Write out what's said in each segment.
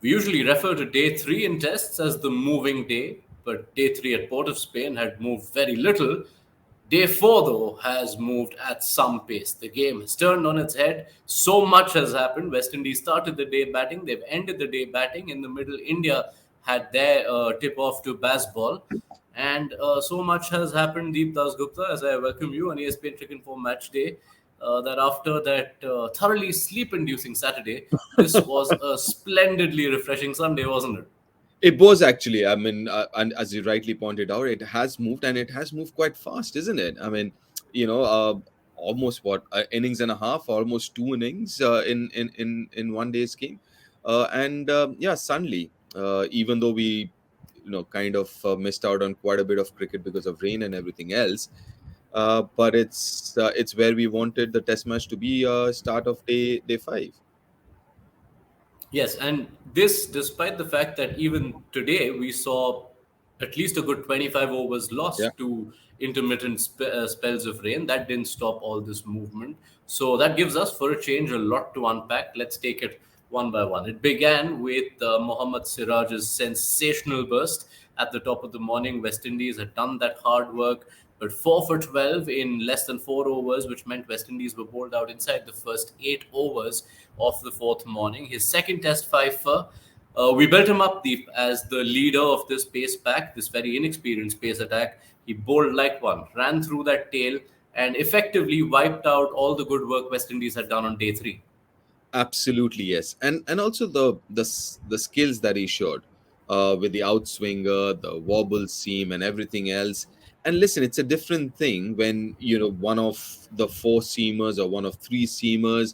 We usually refer to day three in tests as the moving day, but day three at Port of Spain had moved very little. Day four, though, has moved at some pace. The game has turned on its head. So much has happened. West Indies started the day batting. They've ended the day batting. In the middle, India had their tip off to baseball. And so much has happened, Deep Dasgupta, as I welcome you on ESPN Cricinfo Match Day. That after that thoroughly sleep-inducing Saturday, this was a splendidly refreshing Sunday, wasn't it? It was actually, I mean, and as you rightly pointed out, it has moved and it has moved quite fast, isn't it? I mean, you know, almost what innings and a half, almost two innings in one day's game, and yeah, suddenly, even though we, kind of missed out on quite a bit of cricket because of rain and everything else, but it's where we wanted the Test match to be. Start of day five. Yes, and this despite the fact that even today we saw at least a good 25 overs Yeah. lost to intermittent spells of rain. That didn't stop all this movement. So that gives us, for a change, a lot to unpack. Let's take it one by one. It began with Mohammad Siraj's sensational burst at the top of the morning. West Indies had done that hard work, but 4 for 12 in less than 4 overs, which meant West Indies were bowled out inside the first 8 overs of the fourth morning. His second test five for. We built him up deep as the leader of this pace pack, this very inexperienced pace attack. He bowled like one, ran through that tail, and effectively wiped out all the good work West Indies had done on day three. Absolutely, yes, and also the skills that he showed, with the outswinger, the wobble seam, and everything else. And listen, it's a different thing when one of the four seamers or one of three seamers,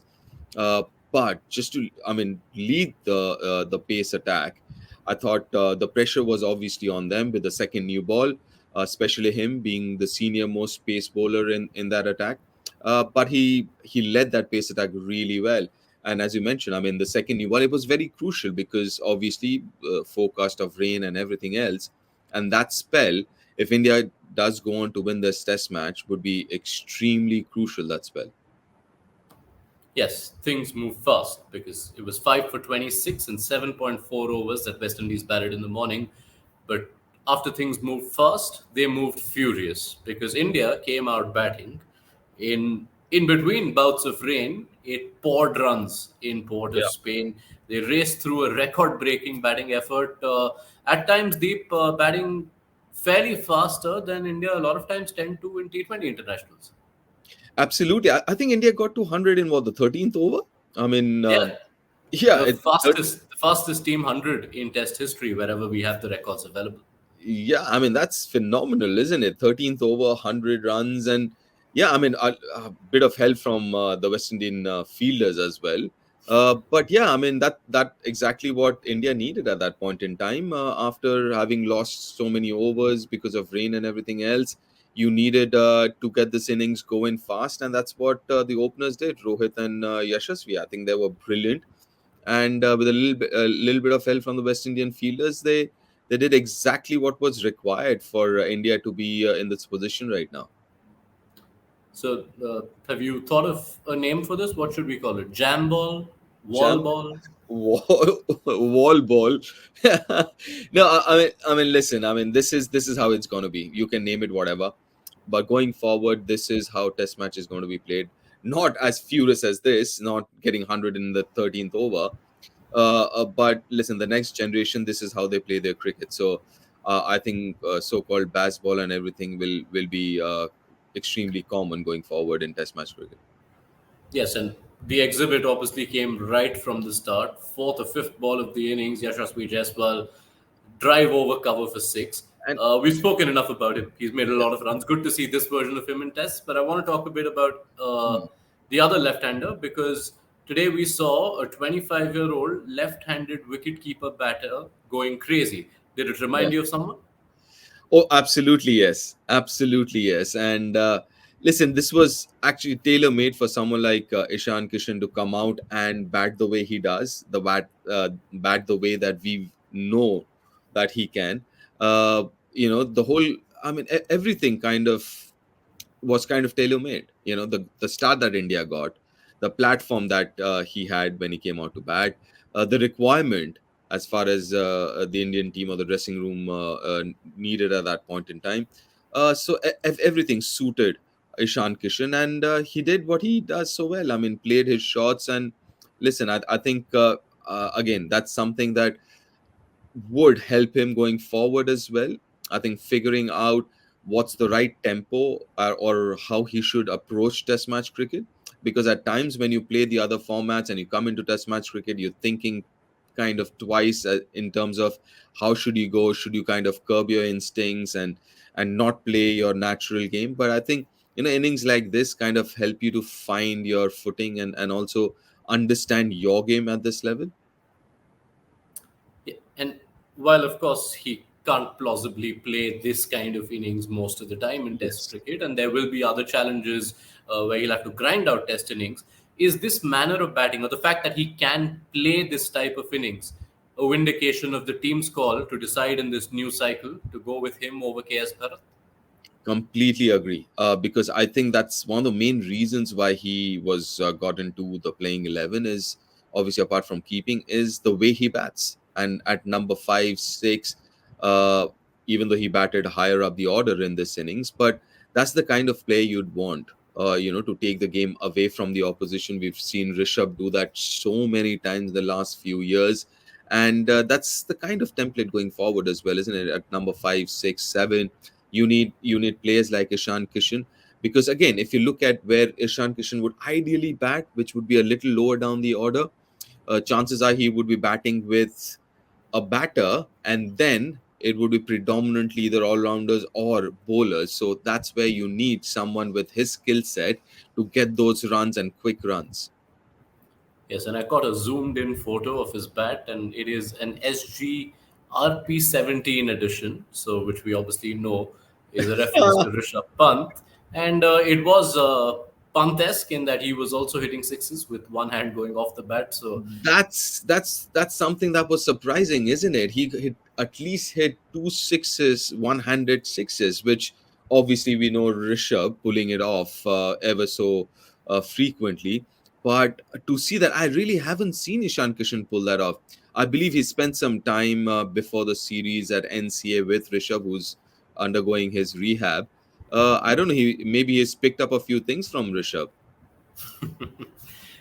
uh, but just to, I mean, lead the pace attack. I thought the pressure was obviously on them with the second new ball, especially him being the senior most pace bowler in that attack. But he led that pace attack really well. And as you mentioned, I mean, the second new ball, it was very crucial because obviously forecast of rain and everything else, and that spell, if India does go on to win this Test match, would be extremely crucial. That spell. Yes, things moved fast because it was 5 for 26 and 7.4 overs that West Indies batted in the morning. But after things moved fast, they moved furious because India came out batting. In between bouts of rain, it poured runs in Port of Spain. They raced through a record-breaking batting effort. At times, deep batting fairly faster than India a lot of times tend to in T20 internationals. Absolutely. I think India got to 100 in what, the 13th over? I mean, Yeah, yeah, the fastest team 100 in Test history wherever we have the records available. yeah, I mean, that's phenomenal, isn't it? 13th over, 100 runs. And yeah, I mean, a bit of help from the West Indian fielders as well. But yeah, I mean, that exactly what India needed at that point in time. After having lost so many overs because of rain and everything else, you needed to get this innings going fast. And that's what the openers did, Rohit and Yashasvi. I think they were brilliant. And with a little bit of help from the West Indian fielders, they did exactly what was required for India to be in this position right now. So, have you thought of a name for this? What should we call it? Jam ball, wall Jam ball. wall ball. No, I mean, listen. I mean, this is how it's going to be. You can name it whatever, but going forward, this is how Test match is going to be played. Not as furious as this, not getting 100 in the 13th over. But listen, the next generation, this is how they play their cricket. So I think so-called baseball and everything will be extremely common going forward in Test match cricket. Yes, and the exhibit obviously came right from the start. Fourth or fifth ball of the innings, Yashasvi Jaiswal drive over cover for six. And We've spoken enough about him. He's made a lot of runs. Good to see this version of him in tests. But I want to talk a bit about the other left-hander because today we saw a 25-year-old left-handed wicket-keeper batter going crazy. Did it yeah. remind you of someone? Oh, absolutely yes, absolutely yes. And listen, this was actually tailor made for someone like Ishan Kishan to come out and bat the way he does, bat the way that we know that he can. The whole, I mean, everything kind of was kind of tailor made. The start that India got, the platform that he had when he came out to bat, the requirement. as far as the Indian team or the dressing room needed at that point in time. Everything suited Ishan Kishan, and he did what he does so well. I mean, played his shots, and listen, I think again that's something that would help him going forward as well. I think figuring out what's the right tempo, or how he should approach Test match cricket. Because at times when you play the other formats and you come into Test match cricket, you're thinking kind of twice in terms of how should you go. Should you kind of curb your instincts and not play your natural game? But I think innings like this kind of help you to find your footing and also understand your game at this level. Yeah, and while of course he can't plausibly play this kind of innings most of the time in Test Yes. cricket, and there will be other challenges where he'll have to grind out Test innings, is this manner of batting or the fact that he can play this type of innings a vindication of the team's call to decide in this new cycle to go with him over KS Bharat? Completely agree. Because I think that's one of the main reasons why he was got into the playing 11 is obviously apart from keeping is the way he bats. And at number 5, 6, uh, even though he batted higher up the order in this innings, but that's the kind of play you'd want. To take the game away from the opposition. We've seen Rishabh do that so many times the last few years, and that's the kind of template going forward as well, isn't it? At number 5, 6, 7, you need players like Ishan Kishan, because again, if you look at where Ishan Kishan would ideally bat, which would be a little lower down the order, chances are he would be batting with a batter, and then it would be predominantly either all rounders or bowlers. So that's where you need someone with his skill set to get those runs and quick runs. Yes, and I got a zoomed in photo of his bat, and it is an SG RP17 edition, so which we obviously know is a reference to Rishabh Pant. And it was Pant-esque in that he was also hitting sixes with one hand going off the bat. So That's something that was surprising, isn't it? He hit, at least hit 2 6s, one-handed sixes, which obviously we know Rishabh pulling it off ever so frequently. But to see that, I really haven't seen Ishan Kishan pull that off. I believe he spent some time before the series at NCA with Rishabh, who's undergoing his rehab. I don't know. Maybe he's picked up a few things from Rishabh.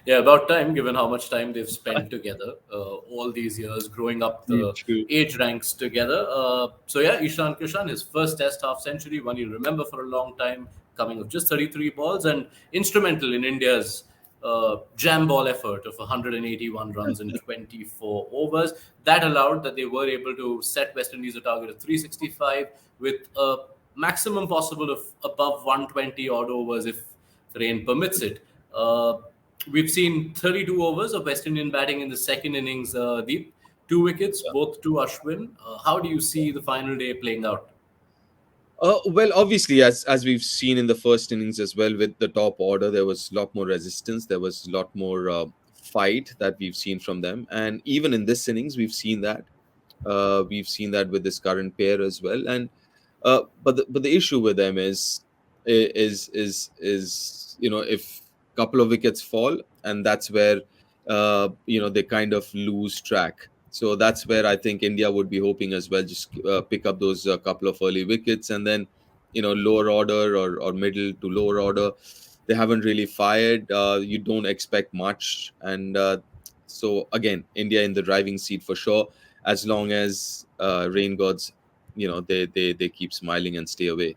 yeah, about time, given how much time they've spent together all these years, growing up True, the true. age ranks together. So yeah, Ishan Kishan, his first Test half century, one you'll remember for a long time, coming of just 33 balls and instrumental in India's jam ball effort of 181 runs in 24 overs. That allowed that they were able to set West Indies a target of 365 with a maximum possible of above 120 odd overs if rain permits it. We've seen 32 overs of West Indian batting in the second innings, Deep. Two wickets, both to Ashwin. How do you see the final day playing out? Well, obviously, as we've seen in the first innings as well, with the top order, there was a lot more resistance. There was a lot more fight that we've seen from them, and even in this innings, we've seen that. We've seen that with this current pair as well. And but the issue with them is if couple of wickets fall, and that's where they kind of lose track. So that's where I think India would be hoping as well, just pick up those couple of early wickets, and then lower order or middle to lower order, they haven't really fired. You don't expect much, and so again, India in the driving seat for sure, as long as rain gods they keep smiling and stay away.